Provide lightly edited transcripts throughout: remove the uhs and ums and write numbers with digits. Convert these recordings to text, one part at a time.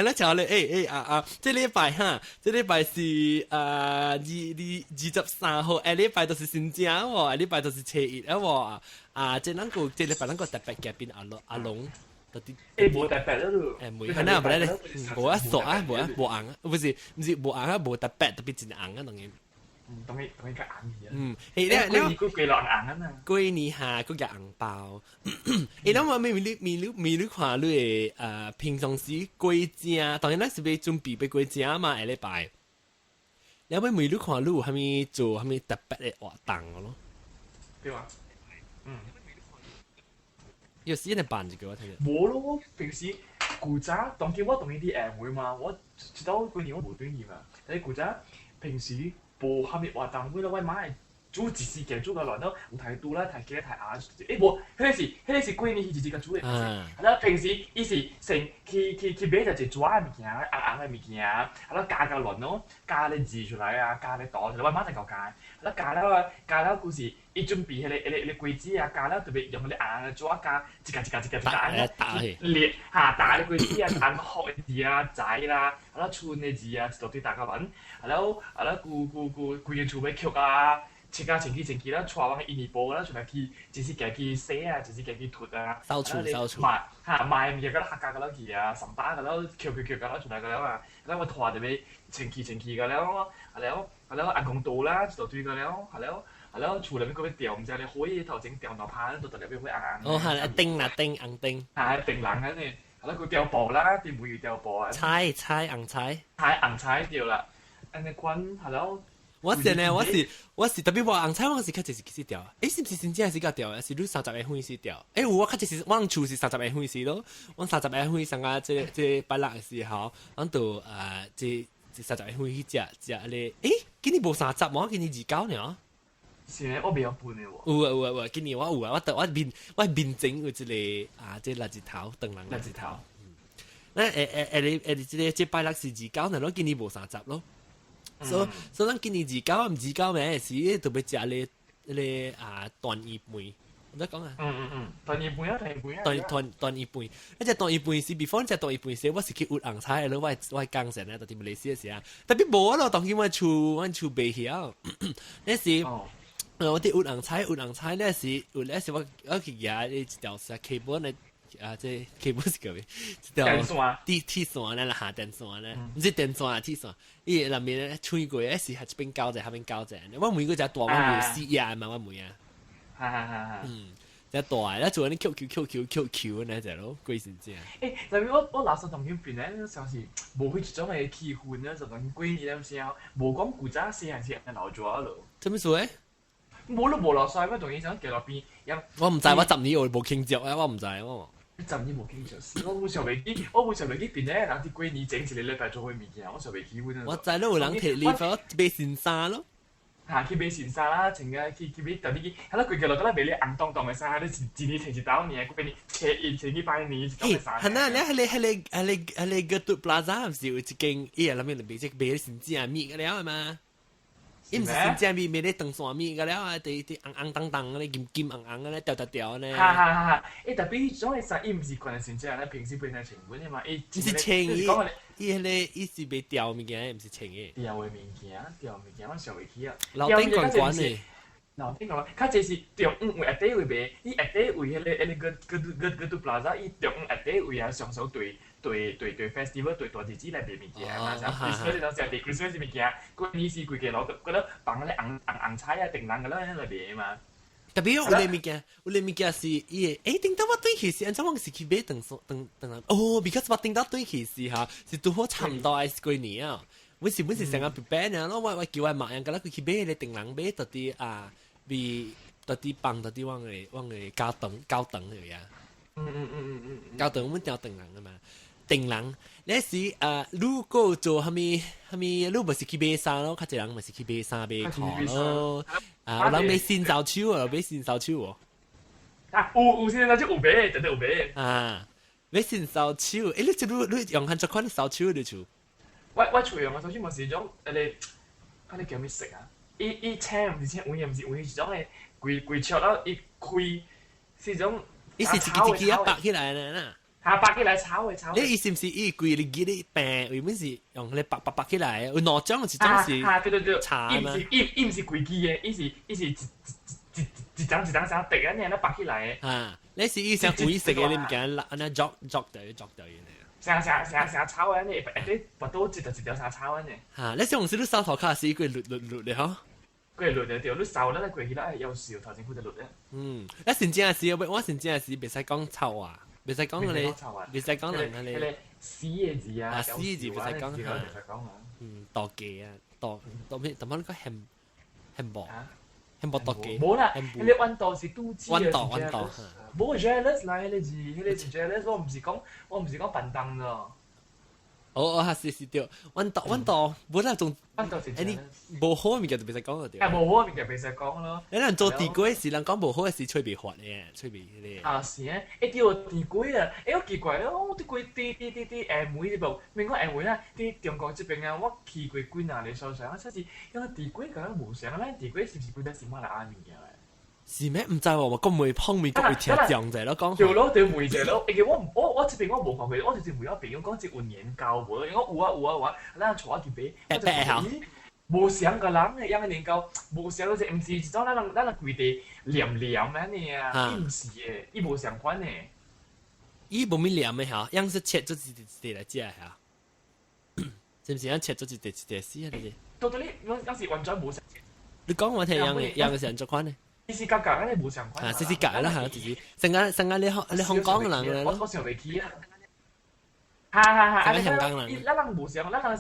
那巧了，这礼拜哈，这礼拜是23號，禮拜就是新疆喎，禮拜就是初一喎，這兩個這禮拜兩個特別嘉賓阿龍。冇特別咯，冇，可能唔係咧，冇啊傻啊，冇啊冇硬啊，唔是冇硬啊，冇特別真硬啊，當然。當然個硬嘢。你佢落硬啊嘛。過年下個入銀包，那我未看你平常時過節，當然咱是要準備要過節嘛，下禮拜。你未看你係咪做係咪特別嘅活動咯？對啊，有時間辦就叫我睇下。冇咯，我平時古仔當見我當呢啲誒會嘛，我直到過年我冇對驗啊。但係古仔平時冇下面活動會啦，我買煮自己嘅煮個來都唔太多啦，太幾太啱。冇，嗰時過年係自己嘅煮嘅。係啦，平時伊是成去買就煮下物件，硬嘅物件，係啦加個輪咯，加啲字出來啊，加啲袋出來，我買就夠加。係啦加了故事。伊準備迄個櫃子啊，加了特別用迄個硬嘅紙加一格裂下打啲櫃子啊，硬殼嘅字啊、仔啦，係啦串嘅字啊，一大堆大個文，係啦規個厝尾曲啊，切啊前期啦，帶往印尼布啦，出來去一時家去洗啊，一時家去脫啊，收厝，賣物件個客家個啦去啊，上班個啦曲個啦出來個啦啊，咁我拖就要前期個了，係了阿公道啦，一大堆個了，係了。係咯，厝裏面嗰啲掉唔知你可以頭整掉落拍，到特別會硬。哦，係釘啦，硬釘。係釘冷嘅呢，係咯，佢掉布啦，啲梅掉布啊。猜硬猜。硬猜掉啦，安尼款係咯。我是特別話硬猜，我是較就是幾時掉？是唔是真正係個掉？是你30個開始掉？我較就是我厝是30個開始咯，我30個開始上啊，這拜六嘅時候，我到這30個開始食咧，今年無30嘛，今年29呢？是咧，我未有搬嘅喎。有，今年我有啊，我面整有一個即垃圾頭，燈籠垃圾頭。你這拜六是29呢，咯，今年無30咯。所以咱今年29咩？是特別食咧斷葉梅。我在講啊。斷葉梅啊。斷葉梅，一隻斷葉梅是 before 隻斷葉梅時，我是去活硬菜咯，我係江城咧，特別馬來西亞時啊，特別無咯，當時我厝未曉，那時。我啲活硬菜咧是我去夾一條cable咧即 cable 是叫咩？一條鐵線咧下電線咧，唔是電線啊鐵線，伊入面咧吹過咧是係邊膠仔下邊膠仔，我每個隻大我冇試呀嘛，我冇啊。隻大咧做緊啲 Q 咧就咯，鬼神知啊！特別我垃圾桶入邊咧，上次冇去一種嘅氣氛咧，就講過年嗰時候，冇講古仔細漢時嘅老咗咯。做咩事？冇咯，冇落曬咩？仲要想叫落邊？我唔知，我10年我冇傾着啊！我唔知我。10年冇傾着事，我冇上飛機邊咧，人哋過年整一個禮拜做開物件，我上飛機嗰陣。我知咯，有人摕禮物買線衫咯。去買線衫啦，成個去買特啲，係咯，佢叫落嗰啲買啲硬當當嘅衫，你一年穿一刀年，佢俾你前幾百年一刀嘅衫。係啦，你個杜 Plaza 唔是有一間嘢入面買啲線紙米嘅了嘛？伊毋是真正米咧長線米個了啊，啲紅當當咧，金硬嘅咧，掉咧。特別迄種嘅衫，伊毋是慣係真正咧，平時本身成本嘅嘛，伊是穿伊是袂掉物件，毋是穿嘅。掉嘅物件，我上袂起啊。樓頂罐罐嘅。樓頂罐，較濟是中午位下底位賣，伊下底位迄個個 Plaza， 伊中午下底位啊，上手對 festival 對大日子來賣物件啊，Christmas 當時係 Christmas 物件，過年時規個攞嗰啲放嗰啲紅菜啊、訂單嗰啲來賣嘛。特別有啲物件是伊個，頂到我對起是，安怎我是去買訂because 我頂到對起是嚇，是拄好差唔多係過年啊。我是成日 prepare 呢，我叫我媽人嗰佢去買嗰啲訂單買到啲為到啲放到啲往個膠燈嚟啊。膠燈我們掉訂單㗎嘛。訂人，那時如果做蝦米，你唔是去買衫咯，較濟人咪是去買衫買褲咯。有人買新手手啊，買新手手喎。有新手手有買，絕對有買。買新手手，你用緊做款手手你做？我厝用嘅手手咪是種嗰啲叫咩色啊？伊青唔是青，黃唔是黃，是種嘅規撮啦，伊開是種。伊是一支一支啊白起來咧呐。下白起來炒嘅炒。你意思唔是伊貴你記你病，原本是用你白起來，有兩種是種是對，茶嘛。伊唔是貴機嘅，伊是一張滴啊，你白起來嘅。啊，你是伊想會食嘅，你唔驚安尼鑿對嘅。成炒嘅，你啲拔刀一條生炒嘅。嚇，你上次你手頭卡是佢綠嘅嗬？佢係綠條，你手咧佢起來有時頭先佢就綠咧。你真正是我真正是袂使講臭啊，袂使講你，袂使講人嗰啲屎嘅字啊，屎嘅字袂使講嚇。墮記啊，墮咩？點解呢個漢堡墮記？冇啦，你溫度是都知溫度。冇 jealous 啦，迄個字jealous，我唔是講笨蛋咯。是對，溫度，冇啦仲，你無好嘅物件就袂使講嗰啲。無好嘅物件袂使講咯。你人做地龜時，人講無好嘅事，吹袂發嘅，吹袂嗰啲。是啊，叫地龜啊，好奇怪咯，我啲龜啲下妹呢部，免講下妹啦，啲中國這邊啊，我去過幾廿年所上，我真是因為地龜咁樣無常，咱地龜是唔是本身是乜嚟物件咧？是咩？唔知喎，講梅碰面，講會聽講者咯，講。條佬對梅者咯，我這邊我冇看過，我就是梅咗邊講只換研究喎，因為我咱坐一條邊，我就咦無常個人嘅樣嘅研究，無常嗰隻唔是一種咱規地黏嘅呢啊，伊唔是嘅，伊無相關嘅。伊無咪黏嘅嚇，樣是切咗一嚟食嚇，是唔是樣切咗一絲啊？你到你有時完全無相。你講我聽樣嘅成做款咧。是格咧冇相關。是格啦嚇，就是成日你香港嘅人咧。我上未去啊。係。香港人。咱人無相，咱人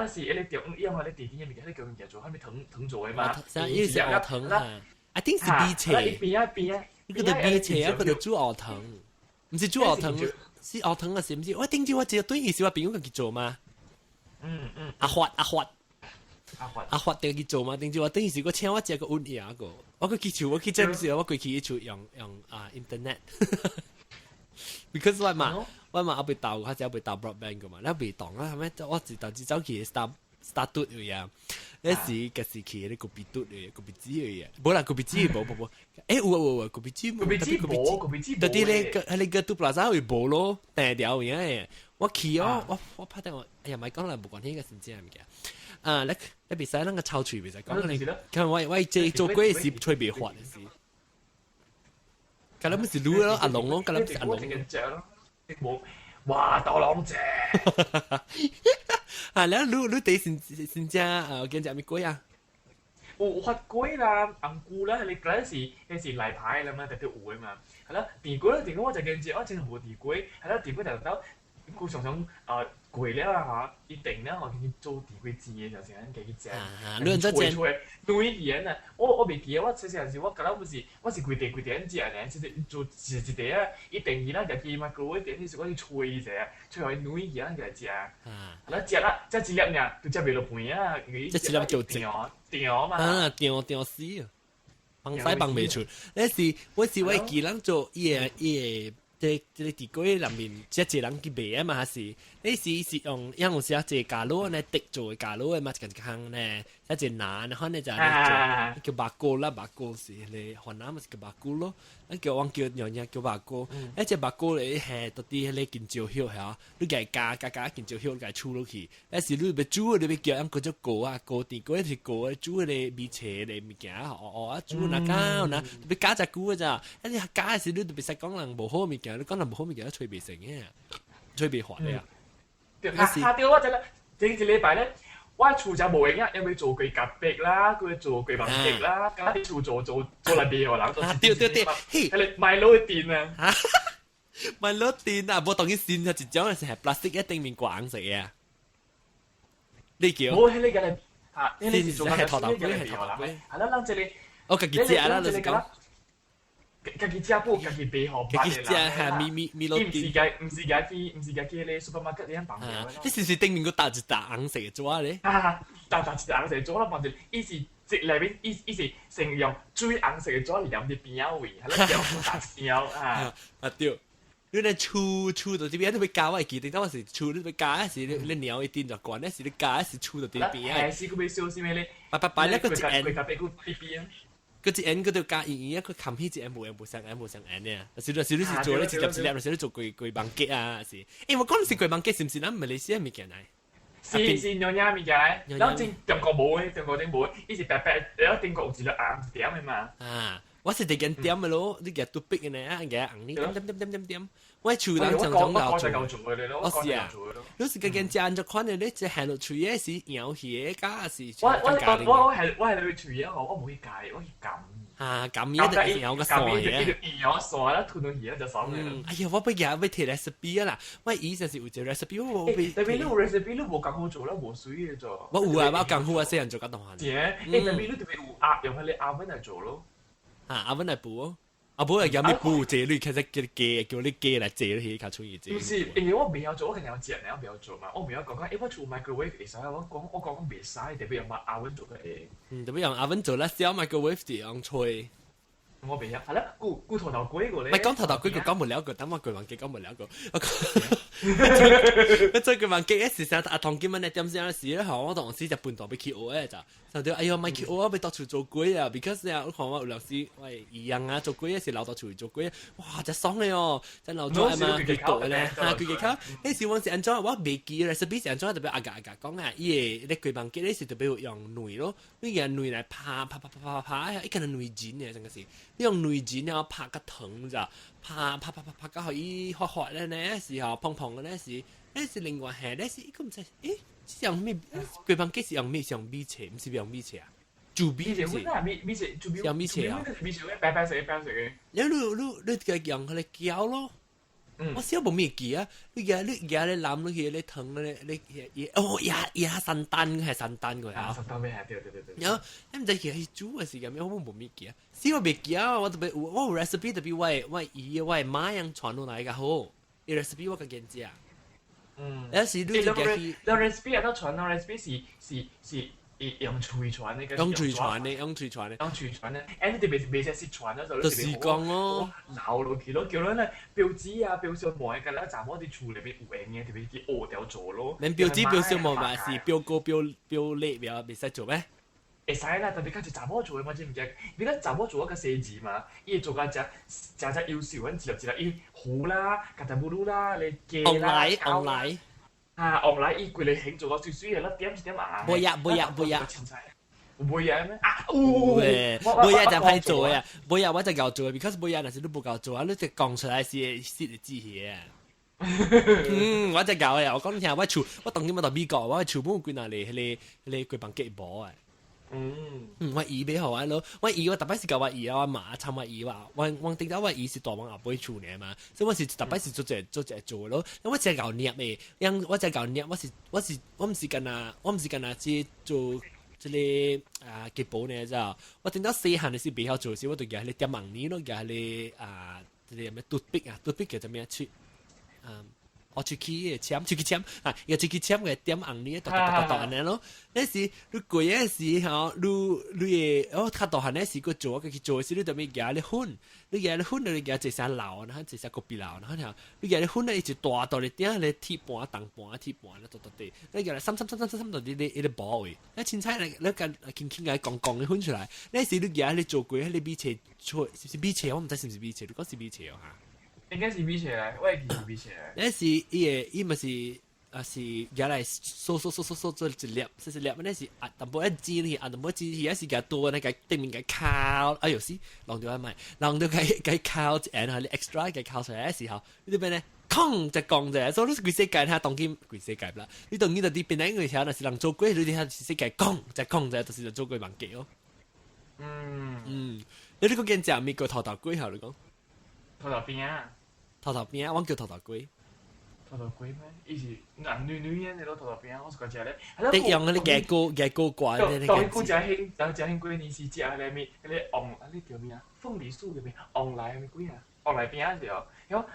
是你條因為你地點入面，你叫人叫做係咪藤做嘅嘛？伊是鵝藤嚇，一定是米切。邊啊！呢個就米切啊，佢就煮鵝藤，唔是煮鵝藤，是鵝藤啊，是唔是？我頂住我只對伊是我朋友佢做嘛。阿發定去做嘛？定住我等於是我請我食個碗嘢個，我去去做，我去真係我過去做用internet，because 我嘛被盜，佢只被盜 broadband 個嘛，你被盜啊？係咪？我自頭至走去 start 嘟嘅嘢，你時嘅時期你個別嘟嘅，個別紙嘅嘢，冇啦個別紙冇，有個別紙冇，特啲咧喺你個嘟 plaza 會冇咯，定掉嘢，我去我拍定我，哎呀咪講啦，冇關係嘅先知係咪嘅？你別使啷個臭嘴別使講你，看我這做鬼事吹別發嘅事，咁你唔是擼咯阿龍咯，咁你唔是阿龍冇，哇大龍隻，你擼地先正我見隻咩鬼啊？有發鬼啦，紅菇啦，你嗰時例牌啦嘛，特別有嘅嘛，係啦，地龜我就見隻，我真係冇地龜，係啦，地龜就到。佢常常攰了嚇，一定咧我見做地龜字嘅就成日幾隻，吹女人啊！我未記啊！我細陣時我覺得我是攰地咁隻咧，即係做一地啊，一定而家就見嘛，佢一定你我去吹者，吹開女人就係隻啊！係啦，隻啦，即係一粒呢，就隻未落盤啊！即係一粒就掉嘛！掉死啊！放西放未出，那是我記人做嘢。即係地龜入面，即係人去賣啊嘛，還是你是用時時即係假佬咧滴做嘅假佬嘅嘛，一間咧，一隻難，可能就係做叫白菇啦，白菇是你河南咪是叫白菇咯，你叫我叫樣嘢叫白菇，一隻白菇你係到啲你見照曉嚇，你計加見照曉計出落去，有時你咪煮你咪叫人嗰隻菇啊，菇地龜條菇煮你咪切你咪驚煮那膠那，你加隻菇咋，一啲加時你特別識講人無好物件。你講人無好物件都吹袂成嘅，吹袂滑嘅啊！下掉我就咧，整一禮拜咧，我厝就無影啊，因為做佢夾壁啦，佢做佢bằng壁啦，家啲厝做嚟俾我人，對，嘿，係你賣攞電啊！賣攞電啊！無當然線就一種係 plastic 一定面廣食嘅，你叫冇喺呢個嚟嚇，你是做係頭頭龜，係頭頭龜，係啦，諗住你，我自己食啦，你講。家己食補，家己備好飯嘅啦。係咪攞電？唔是家己咧 supermarket 啲人綁嘅。你是唔是頂面個打一打紅色嘅紙咧？打一紅色紙啦，反正伊是即內面，伊是成用最紅色嘅紙黏啲邊啊位，係啦，就打邊啊。對，你咧出到啲邊，你咪加我記得，當時出你咪加時，你黏一定就關，時你加時出到啲邊啊。係，是佢咪燒先咩咧？拜咧個一 N。佢夾俾佢邊啊。嗰隻 N 嗰度加一佢冚起隻 N 冇上 N 冇上 N 咧，有時你是做咧，直接有時你做巨棒機啊，是。誒，我講是巨棒機，是唔是咱馬來西亞物件嚟？是兩樣物件嚟，咱正中國冇嘅，中國頂冇，伊是白白，然後中國有一個紅點嘅嘛。啊，我是第件點嘅咯，你嘅都逼嘅呢，嘅紅呢點，我厝人常常搞做。我是啊，有時嘅件就看到你只行到厝嘢是搖嘢，加是。我係去厝嘢，我冇去解，我去撳。啊，咁嘢就有個傻嘢，有傻啦，吞到嘢就爽嘅。哎呀，我不日要提 recipe 啦，我以前是有隻 recipe， 我俾。特別你 recipe 你冇咁好做啦，冇水嘅做。我有啊，我更好啊，死人做緊動畫。係，特別你特別有鴨，用佢哋鴨粉嚟做咯。啊，鴨粉嚟補哦，阿補又有咩補？這類其實叫你雞嚟借你卡出去借。不是，因為我未有做，我肯定有剪，我未有做嘛。我未有講誒，我做 microwave 其實我講未使，特別用鴨粉做嘅嘢。特別用鴨粉做啦，小 microwave 啲用吹。我未啊，係啦，顧頭頭龜個咧。唔係講頭頭龜個講冇了個，等我巨網機講冇了個。我最巨網機一時成阿唐建文咧點先時咧，我當時就半途俾 KO 咧就，就對哎呀咪 KO 啊，俾到處做龜啊 ，because 咧我看我有老師喂一樣啊，做龜時留到處做龜，哇真爽嘅哦，真留咗啊嘛，佢讀咧嚇佢嘅卡，呢時我是安裝我未記咧，recipe 是安裝特別阿格講啊，伊個巨網機呢時特別用餒咯，呢樣餒嚟拍，一個人餒剪嘅真係是。你用餒剪啊拍個藤咋，拍到可以滑滑咧呢時候碰碰嘅呢是另外係呢是一個唔知誒用咩巨棒機是用咩用米切，唔是用米切啊？做米切，米切，用米切啊？米切白白色。你個用佢嚟攪咯。我小冇咩記啊！你諗你疼你哦呀神丹係神丹個呀！神丹咩係？對。有你唔知其實煮嘅時間咩？我冇咩記啊！小未記啊！我特別我 recipe 特別我媽樣傳落嚟嘅好，啲 recipe 我個見知啊！有時你就嘅 recipe 有得傳， recipe 是。用隨傳呢個，用隨傳咧，誒你哋未識傳嗰就就是講咯，鬧落去咯，叫人咧標紙啊標小模嘅啦，暫我哋處裏邊有嘅，特別啲惡掉做咯。你標紙標小模咪是標高標叻標未使做咩？會使啦，特別家就暫我做嘅嘛，知唔知？你而家暫我做一個寫字嘛，伊做緊只要少揾字入字啦，伊好啦，格特布魯啦，你記啦，教啦。啊，online 伊佢哋興做個少少嘢啦，點啊？每日。每日咩？啊，每日就係做呀，每日我就夠做 ，because 每日那時都唔夠做啊，你就講出來是字血。我就夠呀，我講你聽，我當年我到美國，我全部佢那裡佢幫機波啊。我姨俾好啊咯，我姨我特別是教我姨啊，我媽參我姨話，我定到我姨是大王阿輩處嘅嘛，所以我是特別是做咯，我只係教捏嘅，我只係教捏，我唔是跟啊只做即係機波呢咋，我定到細漢嘅時比較做時，我就叫你點盲呢咯，叫你即係咩嘟筆叫做咩出我出去簽啊！又出去簽嘅點紅呢？讀安尼咯。那時你過嘅時候，你較大漢那時個做嘅去做時，你就咪夾你훈，你夾一隻老，然後一隻個鼻老，然後你夾你훈咧一直大到你點你鐵盤當盤鐵盤咧，對，你夾你三到你包位，你凊彩你夾輕嘅講嘅훈出來，那時你夾你做過，你米切出是米切，我唔知是唔是米切，你講是米切哦嚇。應該是米切嚟，我係見是米切嚟。那是伊咪是原來掃做一粒，那是淡薄一煎去，淡薄煎去，那是佢多那個對面嘅烤，哎呦是，弄到咪，弄到佢烤，然後你 extra 嘅烤出來嘅時候，呢邊咧，空就講啫，所以你規世界睇當今規世界啦，你當然就啲邊啲嘅時候，那是人做鬼，你睇下世界空啫，就是做鬼忘記咯。你呢個見正美國頭鬼後嚟講，頭邊啊！頭邊，我叫頭龜。頭龜咩？伊是男女嘅你攞頭邊，我是講只咧。你用嗰啲野菇怪咧，當古只興，但只興龜年是只係咩？嗰啲昂，嗰叫咩啊？鳳梨酥嘅咩？昂奶係咪龜啊？昂奶邊啊時候，有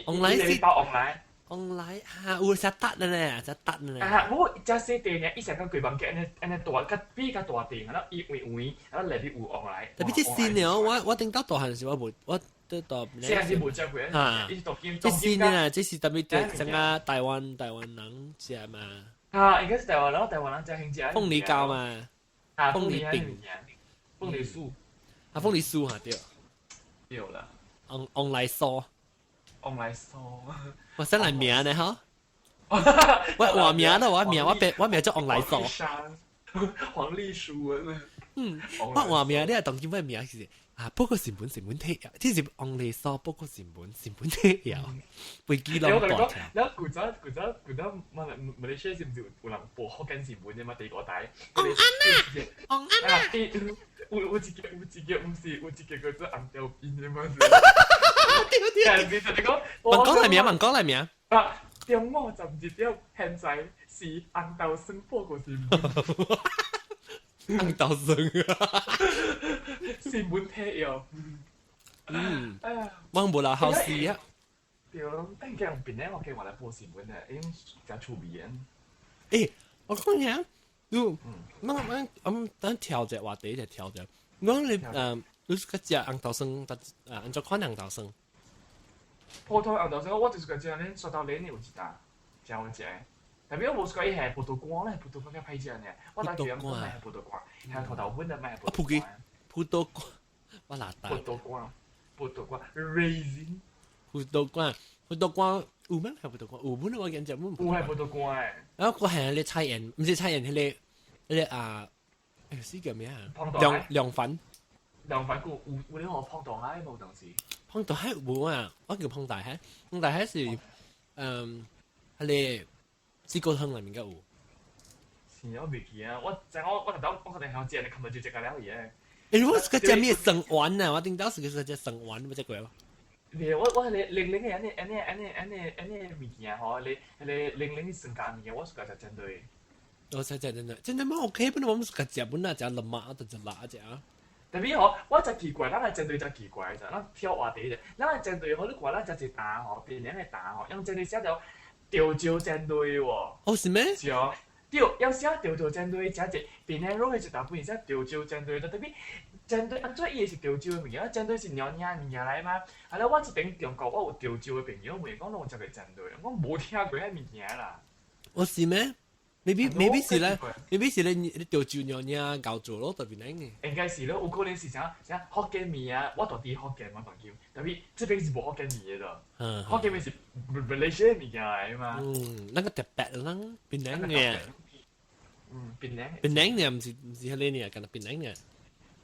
昂奶是包昂奶。昂奶嚇，有隻得咧，隻得咧。我只細地咧，以前講巨蟒嘅，安尼大，個比較大地，然後伊圍，然後裏邊有昂奶。特別啲鮮嘅，我頂到大漢時我都讀。現在是冇食過啊！一讀經。即鮮啊！即是特別啲成個台灣人食嘛。應該是台灣人食興食。鳳梨糕嘛。鳳梨餅。鳳梨酥。啊，鳳梨酥嚇對，有啦，昂來酥，往來說，我先嚟名呢嚇，我話名啦，我名叫昂來酥，黃麗書啊，我話名呢係當叫咩名其實啊，不過成本貼啊，即係昂來酥，不過成本貼啊，會記落大條。然後古早馬來西亞是唔是有人播福建新聞嘅嘛？第個台，昂安啊，有一個唔是有一個叫做紅調邊嘅嘛？問講嚟名。啊，中午12點，現在是紅豆生報個新聞。紅豆生啊！新聞貼哦。哎呀，我冇啦，好事啊！對咯，但係用邊咧？我見話嚟播新聞咧，已經真出名。誒，我講嘢，我等調隻話題就調隻。我你你個隻紅豆生，按照款紅豆生。普通紅豆生，我就是個隻咧，刷到臉有一打，真好食。特別我冇講伊係葡萄乾咧，葡萄乾較歹食呢。我打叫人講買葡萄乾，係土豆粉的買葡萄乾。葡萄乾，我哪大？葡萄乾 raisin。葡萄乾有咩係葡萄乾？有本我見只本。有係葡萄乾。然後個係你菜園，唔是菜園，嗰啊，誒叫咩啊？涼粉。涼粉有啲我碰到海冇東西。碰到海冇啊！我叫碰大海，碰大海是係你四個湯裡面嘅有。是我未記啊！我可能想知你琴日就食咗了嘢。誒，我是個隻咩生丸啊？我聽到是個隻生丸，冇食過。我係零嘅安尼物件嗬，你零生價物件，我是個就針對。我真係冇 OK，本來我們是個隻本來就辣嘛，就辣隻啊。特別嗬，我就奇怪，咱係針對就奇怪咋，咱挑話題啫。咱係針對嗬，你話咱就一打嗬，邊兩個打嗬，用針對寫到潮州針對喎。哦，是咩？是哦，對，要寫潮州針對，寫一邊兩個一大半寫潮州針對，就特別針對安怎伊是潮州嘅物件，針對是鳥嘢物件來嘛。係啦，我這邊中國我有潮州嘅朋友，問講攏就係針對，我冇聽過迄物件啦。哦，是咩？maybe 是咧，maybe 是你潮州鳥嘢搞做咯，特別靚嘅。應該是咯，有可能是啥福建麵啊，我到底福建嘛朋友，特別這邊是無福建麵嘅，福建麵是馬來西亞物件嚟嘛。那個特別啦，檳榔嘅。檳榔嘅唔是係你嘅，咁檳榔嘅。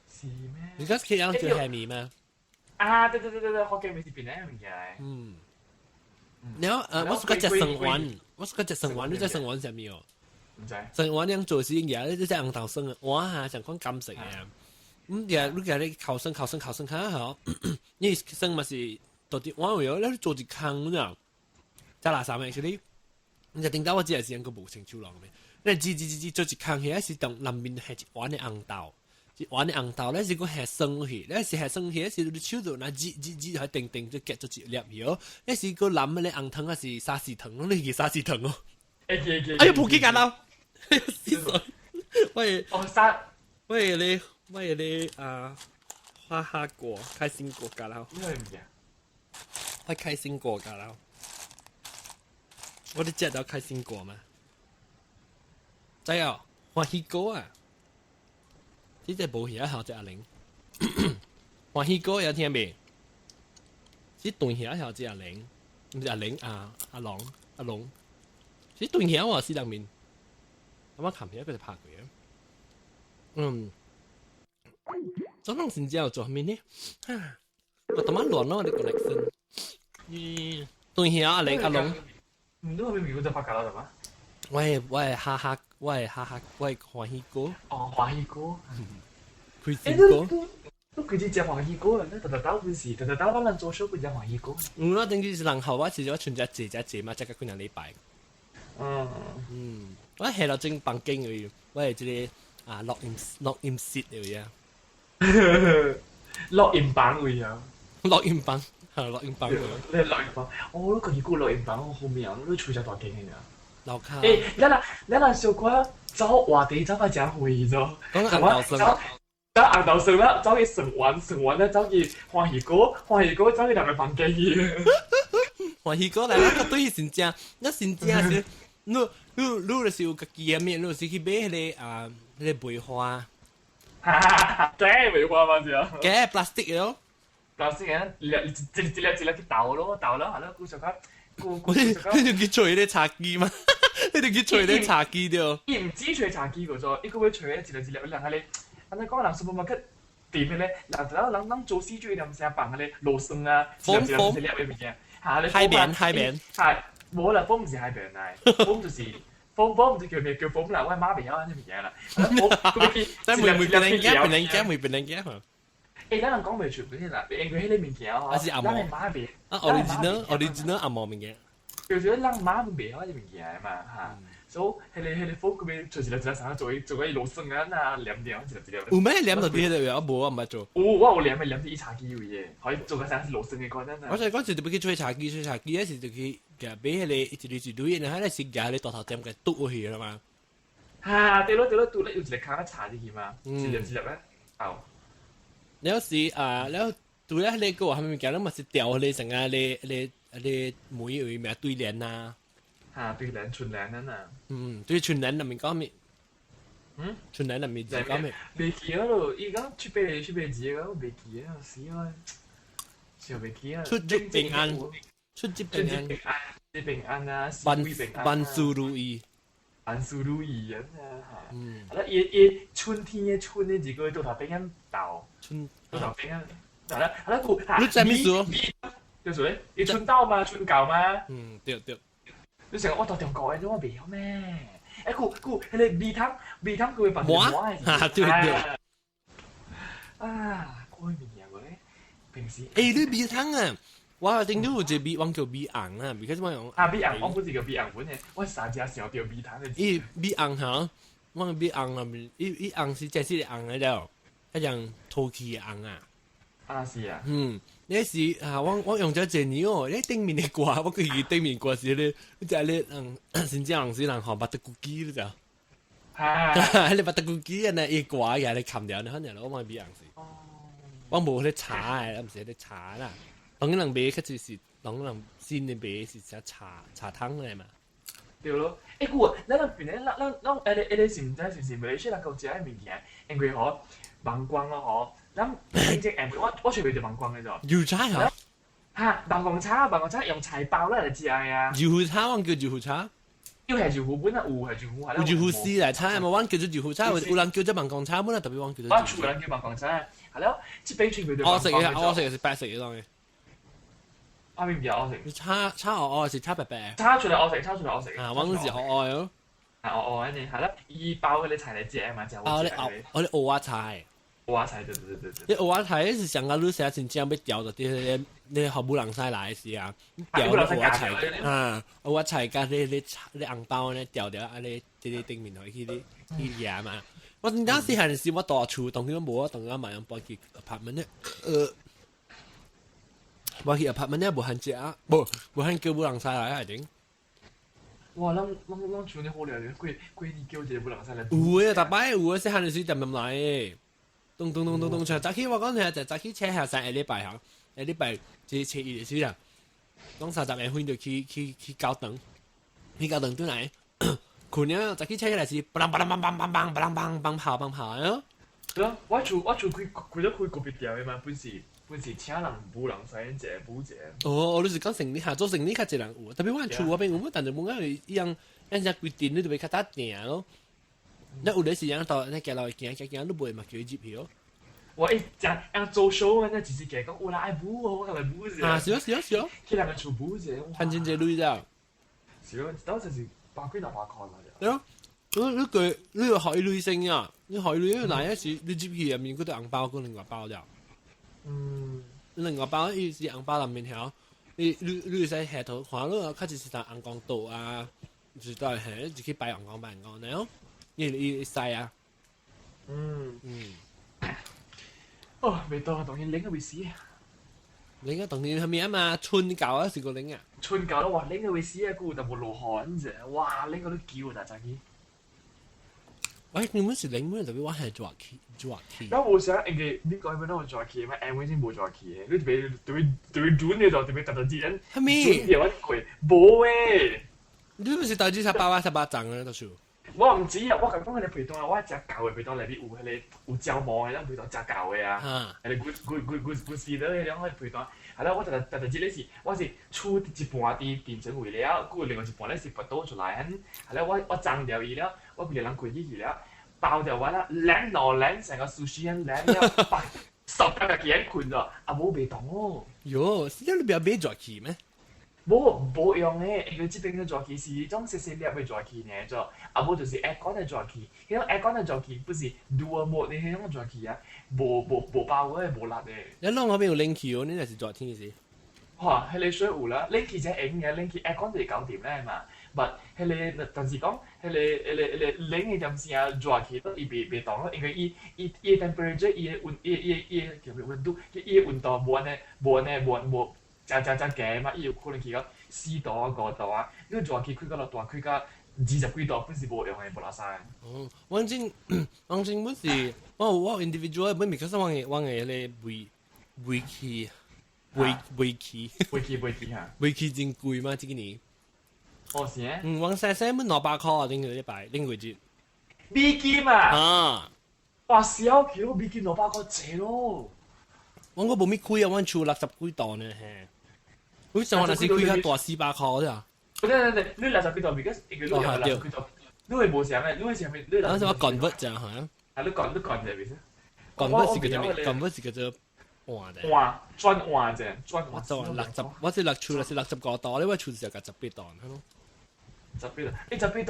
是咩？你而家企喺做係咪嘛？啊，對，福建麵是檳榔物件嚟。然後我是個隻生丸，你隻生丸係咩哦？唔知。生丸樣做先嘢，你隻紅豆生啊，哇嚇，成講金色嘅。咁你烤生看下，你生咪是到底我有你做一坑啫，再拿三樣你就定到我只係時間個無情超浪嘅。你煮做一坑起，是當南面係一碗嘅紅豆。一碗嘅紅豆咧是個係生去，咧是係生去，是你手度拿煮係定就夾咗一粒嘢，咧是個藍嘅紅湯啊是沙士湯，你叫沙士湯哦。哎呀，仆街緊啦！喂，你花哈果開心果㗎啦！咩物件？我開心果㗎啦！我哋食到開心果嘛？仔啊，歡喜果啊！呢隻冇嘢好隻阿玲，歡喜果有聽未？呢斷嘢好隻阿玲，唔係阿玲啊，阿龍。呢斷嘢我是兩面。咁我琴日佢就拍佢早兩時之後做咩呢？我特晚亂咯，我哋 connection。斷嘢阿玲阿龍，唔通係咪佢就拍㗎啦？係嘛？我係哈哈，我係歡喜果。哦，歡喜果。開心果。都佢哋食歡喜果啊！你特打本事，特打我哋做 show 佢食歡喜果。我等於是人後我遲咗全隻嘛，即係佢人禮拜。我係落正棒經嘅，我係即係錄音室嚟啊。錄音版會啊。錄音版係錄音版。你係錄音版，我都佢估錄音版好名，都吹咗大勁嘅。老卡。你小可找話題找個真會咗。講紅豆生。找紅豆生啦，找佢生丸咧，找佢歡喜果找佢兩個棒經嘅。歡喜果嚟啦，個對先正，一先正是。你就是有家己嘅面，你是去買迄個梅花，哈哈哈，對，未話嘛就。嘅 plastic 咯。老師嘅，一粒去倒咯，係咯，佢就講，你就叫除啲茶機嘛？你就叫除啲茶機掉。伊唔止除茶機個咗，伊個會除咧一粒，人係你，安尼講人 supermarket 店嘅咧，人做絲最點成棒嘅咧，羅森啊，一粒嘅物件，嚇你。海綿。係，冇啦，風唔是海綿嚟，風就是。風唔知叫咩叫風啦，我媽未有呢樣嘢啦。但係每邊人嘅。誒，咱人講未全部啲啦，因為迄個物件哦，咱係買袂。啊 original 阿毛物件。就是咱買袂曉啲物件嘛嚇，所以迄個風佢咪隨時嚟成日做個羅森啊，嗱黏黏一粒。有咩黏到啲咧？有冇啊？唔係做。我有黏啲茶幾位嘅，可以做個成日羅森嘅嗰陣啊。我就講就特別去吹茶機嗰時就去夾俾迄個一堆，然後咧食夾你大頭針嘅篤去啦嘛。嚇，對咯，篤咧有一粒卡插進去嘛，一粒咧，哦。แล้วสิแล้วตัวแรกเลยก็ว่ามันมีการแล้วมันสิเตียวเลยสังกัดเลยมวยอยู่แบบตุยเหรียญนะตุยเหรียญชุนเหรียญนั่นน่ะตุยชุนเหรียญน่ะมันก็มีชุนเหรียญน่ะมีจริงก็มี未記嗰度，而家出邊字嗰個未記啊，死啊！時候未記啊。出入平安啊萬事如意萬事如意啊！係啦，春天嘅春呢字句到頭邊一豆，到頭邊一，係啦，你知咩事？叫做咧，你春刀嘛，春舊嘛。對。你成日我到中國嘅啫，我未曉咩？誒，佢哋味湯佢會扮咩？對。啊，嗰啲嘢喎，平時。誒，你味湯啊！我聽到有隻味，我叫味紅啊，because 我用味紅，我本是叫味紅本嘅，我三隻時候叫味湯嘅。味紅嚇，我味紅啊，味紅是真係紅嚟咗，一樣陶器嘅紅啊。啊是啊。你是我用咗一年哦，你對面嘅掛，我佢對面掛時咧，你就係你甚至人學白得古機咧就。你白得古機啊，你掛嘅你冚掉，你可能攞埋味紅時。我冇啲茶嘅，唔是啲茶啦。當然能買，佢就是當然先你買是食茶湯嚟嘛。對咯，誒，咱邊咧，你是唔知馬來西亞人講食嘅物件，因為嗬芒光咯嗬，咱正正我隨便就芒光嘅啫。油茶嚇？嚇，芒光茶用菜包啦嚟食啊。油茶我叫油茶。要係油本啊，有係油係啦。有油絲嚟茶，冇我叫做油茶，有人叫做芒光茶，冇人特別我叫做。我全部人叫芒光茶，係咯，即係全部都。我食嘅是白色嘅當然。阿邊有我食？叉我是叉白白。叉出嚟我食。啊，我嗰時我咯。我呢係啦，二包嗰啲菜嚟食嘛，就我啲蚵仔菜。蚵仔菜對。啲蚵仔菜是上個女寫真正要掉到啲你學冇人曬來時啊，掉啲蚵仔菜啊，蚵仔菜加啲紅包咧掉掉啊啲頂面去啲嘢嘛。我陣間時係時我大廚，當佢冇啊，當佢買樣包佢拍文咧，我去拍文咧無限隻啊，無限叫冇人曬來係點？哇！咱厝呢好料嘅，幾年叫一個冇人曬來。有啊，大擺有啊，細漢時就咁來嘅。咚，早起我講係就早起車下曬禮拜嚇，禮拜即係2日時啦。講30分就去教堂，轉來，困了早起車來時，砰跑啊！對啊，我厝開個別條嘅嘛，本是請人冇人曬食冇食。哦，你是講生理下做生理較濟人有，特別我厝嗰邊有，但係冇講一樣規定你就要較打定咯。那有的時間到那行路行都袂嘛叫伊入去咯。我做 show 那只是講我來補我來補啫。啊，是啊。去人哋做補啫。趁錢這類啫。是咯，當時是百幾兩百塊啦。對咯，你要學女性啊，你學女因為嗱一時你入去入面嗰對紅包嗰另外包啫。另外包伊是紅包入面條，你使下頭看咯，較就是當紅光豆啊，就是都係係自己擺紅光，然後伊曬啊。哦，未到當然拎嘅回事。拎啊，當然係咩啊嘛？春教啊，試過拎啊。春教都話拎嘅回事啊，佢就冇落汗啫。哇，拎個都叫大隻機。喂，你們是拎咩？特別我係做氣。我冇想，人哋呢個係咩？我做氣咩？M 先冇做氣嘅，你對轉嘅就特別特啲人。係咩？有一句冇誒。你唔是大隻18張啊，都數。我唔知啊，我咁講佢哋陪當啊，我一隻舊嘅陪當裏邊有佢哋有膠膜嘅，兩陪當隻舊嘅啊，係你古時咧兩個陪當，係啦，我就知呢是我是出一半啲電整回了，佢另外一半咧是拔刀出來，係啦，我掙掉伊了，我佢哋兩攰啲了，爆掉我啦，靚攞靚成個 sushi 靚了，白10個幾人困咗，啊冇被當哦。喲，而家你邊有俾咗氣咩？冇用嘅，佢這邊嘅座機是種細細粒嘅座機嚟咗，啊冇就是 aircon 嘅座機，嗰種 aircon 嘅座機不是 dual mode 嘅嗰種座機啊，冇爆嘅，冇辣嘅。你攞我邊有 link 喎？呢係昨天嘅事。嚇，係你水壺啦 ，link 就係硬嘅 ，link aircon 就係搞掂咧嘛。唔係你，但是講係你 link 嘅陣時啊，座機都別當咯，因為伊 temperature 伊叫咩溫度，伊溫度冇。真嘅嘛，伊有可能去到4度啊、5度啊，你做起開到落大開到20幾度，本是無用嘅，無拉曬。哦，反正本是我 individual 本咪，可是我嘅咧圍棋嚇。圍棋真貴嘛，這幾年。哦是啊。我細細蚊200塊啊，頂個禮拜頂個月。美金啊！啊！哇，小橋美金200塊謝咯。我冇咩開啊，我出60幾檔呢嘿。好似我那時開較大400塊啫。對，你60幾度美金，一個月60幾度，你會冇想嘅，你會想咩？你我話 convert 就係啊。係你convert 係咩先？convert 是叫做咩 ？convert 是叫做換嘅。換轉換啫，轉換。我就話60，我是60個檔，你話出就係10幾檔，係咯。10幾度，你10幾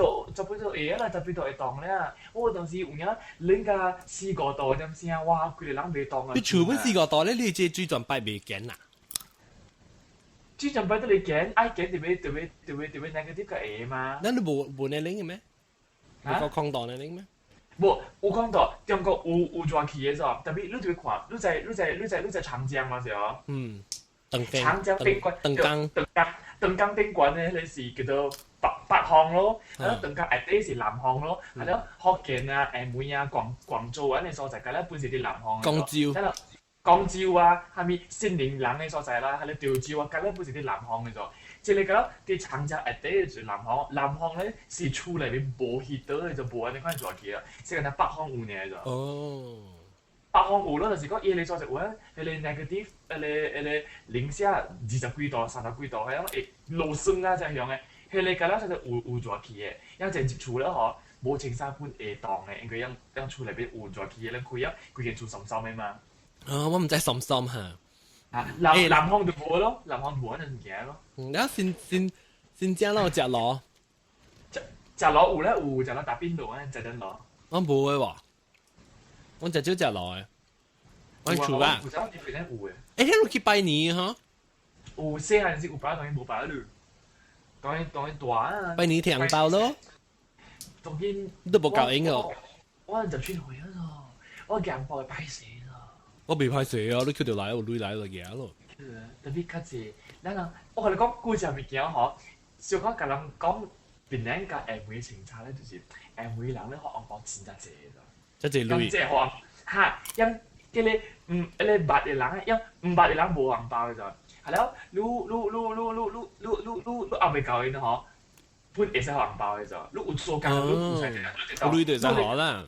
度會啦，10幾度會當咧。我當時有影拎個4個度咁先，哇！佢哋諗未當啊。你除本4個檔咧，你即係最盡擺未揀啊？最盡擺都你揀，愛揀就要那個啲個嘢嘛。那你冇那拎嘅咩？冇個空檔那拎咩？冇，有講到中國有轉去嘅啫，特別你就看，你在長江嘛是哦。嗯。長江賓館。長江賓館咧，你是叫做北項咯，係咯，長江下底是南項咯，係咯，福建啊、厦門啊、廣州啊，你所在嘅咧，本是啲南項。廣州。廣州啊，下面仙靈嶺嘅所在啦，係你潮州啊，咁咧本是啲南項嘅啫。即係你覺得啲長江下底就南項，南項咧是出嚟邊冇去到嘅就冇安尼款座機啦，即係北項有呢嘅啫。哦。北項有咯，就是講伊你所在有啊，你 negative，你零下20幾度、30幾度，係咁露霜啊，就係樣嘅。佢你覺得就有座機嘅，因為直接出咧嗬，冇青山般下檔嘅，因為因出嚟邊有座機嘅，你佢件做深深嘅嘛。我唔知深深嚇。啊，南項就冇咯，南項冇人嘢咯。而家先正咯，隻螺。隻螺有咧，有隻螺打邊爐咧，隻隻螺。我冇嘅喎，我隻少隻螺嘅。我厝啊。有隻螺啲片咧有嘅。誒，你去拜年嚇？有細漢時有擺，當然冇擺咯。當然大啊。拜年聽包咯。當然。都冇夠應嘅。我就穿回咗咯，我夾包擺死。我未拍死啊！你叫條奶，我女奶就嘢咯。特別卡字，我同你講故事入面嘅嗬，小講甲人講邊兩個誒每情差咧，就是誒每人咧學紅包錢就謝咗。即係女。即係學嚇，因嘅你白嘅人，因白嘅人冇紅包嘅就係咯，你後尾教嘅嗬，本會使紅包嘅就，你有數間你唔使嘅。女就學啦。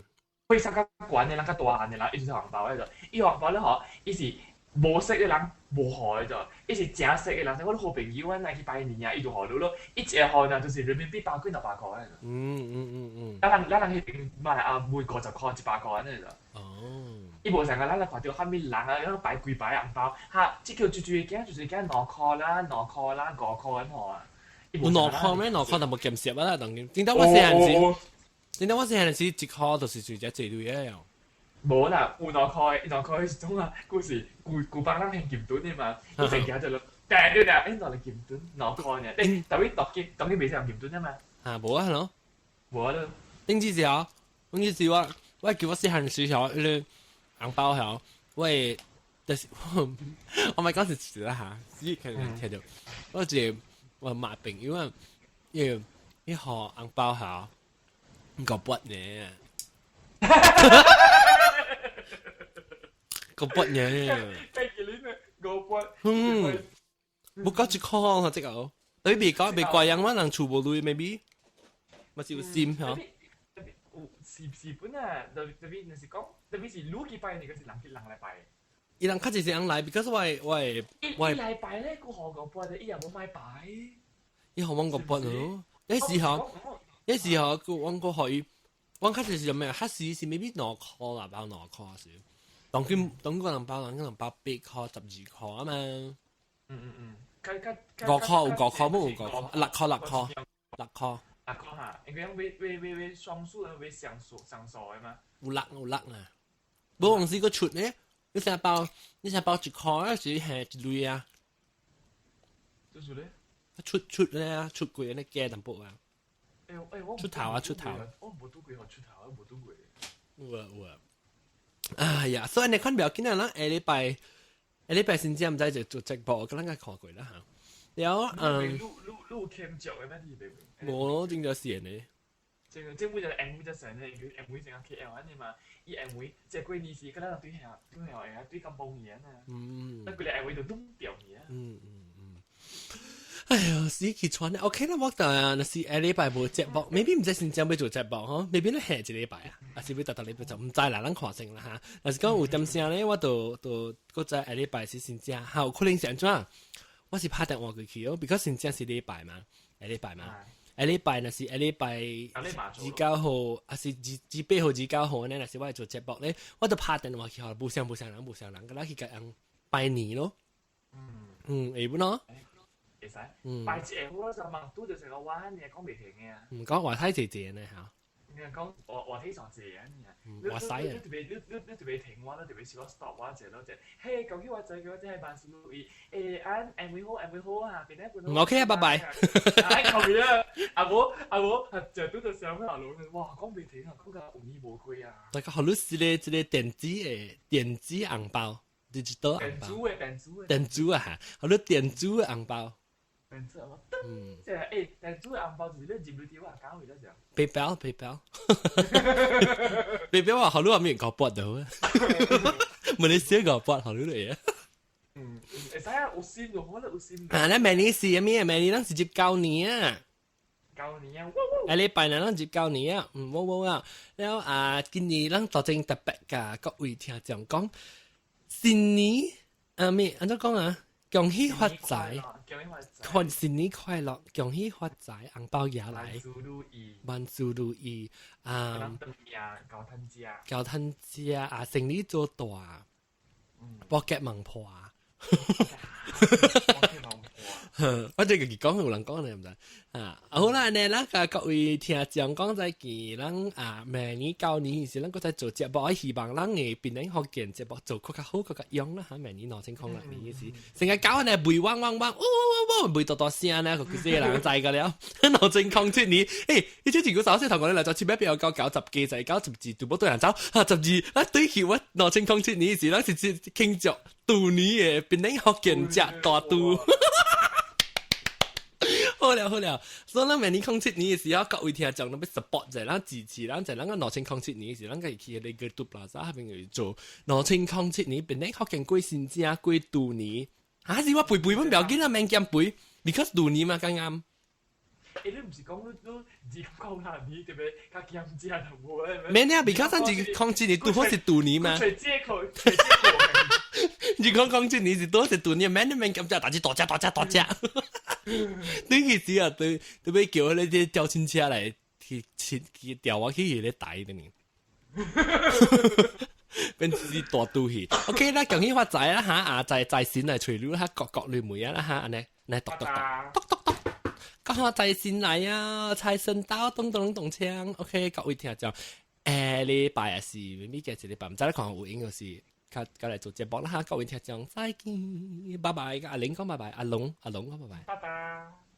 可以參加慣嘅人，較大漢嘅人，一直紅包咧就，伊紅包咧嗬，伊是無識嘅人無學嘅就，伊是正識嘅人，我啲好朋友啊，嚟去拜年啊，伊就學到咯，一隻學啊，就是人民幣8幾600塊咧就。咱去買啊，每個就塊100塊咧就。哦。伊無成個咱看到下面人啊，咁擺幾擺紅包，嚇，即叫最驚就是驚2塊啦、5塊咁學啊。有2塊咩？2塊就冇減少啦，當然。點解我成日先？點解我成日時一塊就是最隻最類嘅樣？冇啦，有2塊是種啊，故事古巴人係劍盾嘅嘛，佢成日就落，但係誒攞嚟劍盾2塊嘅，誒特別當然未使用劍盾啊嘛。啊，冇啊，係咯。冇咯。頂之時候，我叫我細漢時候，你紅包後，就是我咪講是詞啦嚇，只聽到，我就我買朋友啊，要學紅包後。個筆呢？個筆呢？冇搞住康啊！即係，你未貴人嘛？能儲部類 maybe，咪少閃嚇。是本啊，特別就是講，特別是攞幾拜你嗰時人嚟拜。伊人較濟人來，because 我禮拜咧，個韓國播嘅，伊又冇買擺。伊互阮個撥咯，有時候阮個可以，阮較濟是咩？較時是 maybe 2箍啦，包2箍少。當個人包8箍、12箍啊嘛。5箍有5箍，冇有5箍，6箍。6箍嚇，應該為雙數啊，為上數嘅嘛。有6啊，冇往時個出咧，你成包1箍啊，是係一類啊。就是咧。出咧，出櫃咧加淡薄啊。出頭。我冇拄過學出頭，我冇拄過。有啊。哎呀，所以你看唔要緊啊啦，下禮拜先至唔知就做直播，我剛剛看過啦嚇。แล้วลูกเข้มจอกไหมที่แบบโง่จริงจะเสียเนี่ย即係每隻 M 就成咧，佢 M 成個 KL 啊嘛，依 M 即係貴年時，嗰啲對係對咁幫嘢啊，但佢哋 M 就都表嘢啊。哎呀，死氣喘咧 ，OK 啦，我當然那是下禮拜冇直播 ，maybe 唔知先至要做直播嗬 ，maybe 咧下一禮拜啊，還是要特禮拜就唔知啦，咱看先啦嚇。但是講有點聲咧，我都嗰隻下禮拜是先至，還有可能是怎？我是拍電話過去哦 ，because 先至是禮拜嘛，下禮拜嘛。下禮拜那是下禮拜29號，還是28號、29號呢？那是我係做節目咧，我就拍電話去，冇上人，咁啦去甲人拜年咯。會唔咯？會使。拜節好就問都就成個玩嘢講未停嘅。唔講話睇謝呢嚇。你講話睇上謝啊！話使啊！你特別停話，你特別試過 stop 話謝咯謝。嘿，究竟話仔嘅真係萬事如意。安會好啊！邊一半 OK 啊，拜拜。後面啊，阿婆就都就上下路，哇！講未停啊，講個無依無歸啊。大家好多是咧，即個電子紅包 ，digital 紅包。電子啊嚇，好多電子嘅紅包。即係電子嘅紅包就是咧入去話搞佢啦就。PayPal 話好多話咩搞撥到啊，問你寫搞撥好多嚟啊。會使啊，有線就可能有線。啊，那明年是咩？明年咱是接舊年啊。舊年啊，下禮拜咱接舊年啊，冇啊。แล้ว今年咱做正特別㗎，各位聽眾講新年咩？安怎講啊？恭喜發財，新年快樂，恭喜發財，紅包也來，萬事如意交吞家啊，生意做大，波夾猛破啊！我哋佢講有人講你唔知好啦，你啦各位聽眾講再見，咱明年舊年時，咱個再做節目，希望咱嘅變領學健節目做更加好，更加用啦嚇。明年2006年時，成日搞呢背汪，背多聲咧，個啲人制噶了。2007年，你之前嗰首先同我哋嚟做前邊邊有90幾就係92，全部都人走12對起我2007年時，咱是慶祝度年嘅變領學健節大度。好了，所以咱明年07年嘅時候，各位聽眾，咱要 support 就係咱支持，咱就係咱個2007年嘅時，咱可以去你個杜plaza下邊去做2007年，變咧學健過新正過度年，是我背本唔要緊啦，免兼背 ，because 度年嘛啱啱。你唔是講都自講下年對唔對？加兼正就冇咧。免啊 ，because 咱07年拄好是度年嘛。隨借口。你講07年是拄好是度年，免兼正，但是大隻。你其實啊，對要叫你啲吊親車嚟去吊我去咧帶的呢，變是大肚氣。OK 啦，恭喜發財啦嚇！在線嚟隨了嚇，各類梅啊啦嚇，安尼篤，講下在線嚟啊，財神到咚鏘。OK， 各位聽眾，禮拜也是咩嘅？禮拜唔知咧，看有影嘅是。佢嚟做節目啦嚇，各位聽眾再見，拜拜。阿玲講拜拜，阿龍講拜拜。拜拜。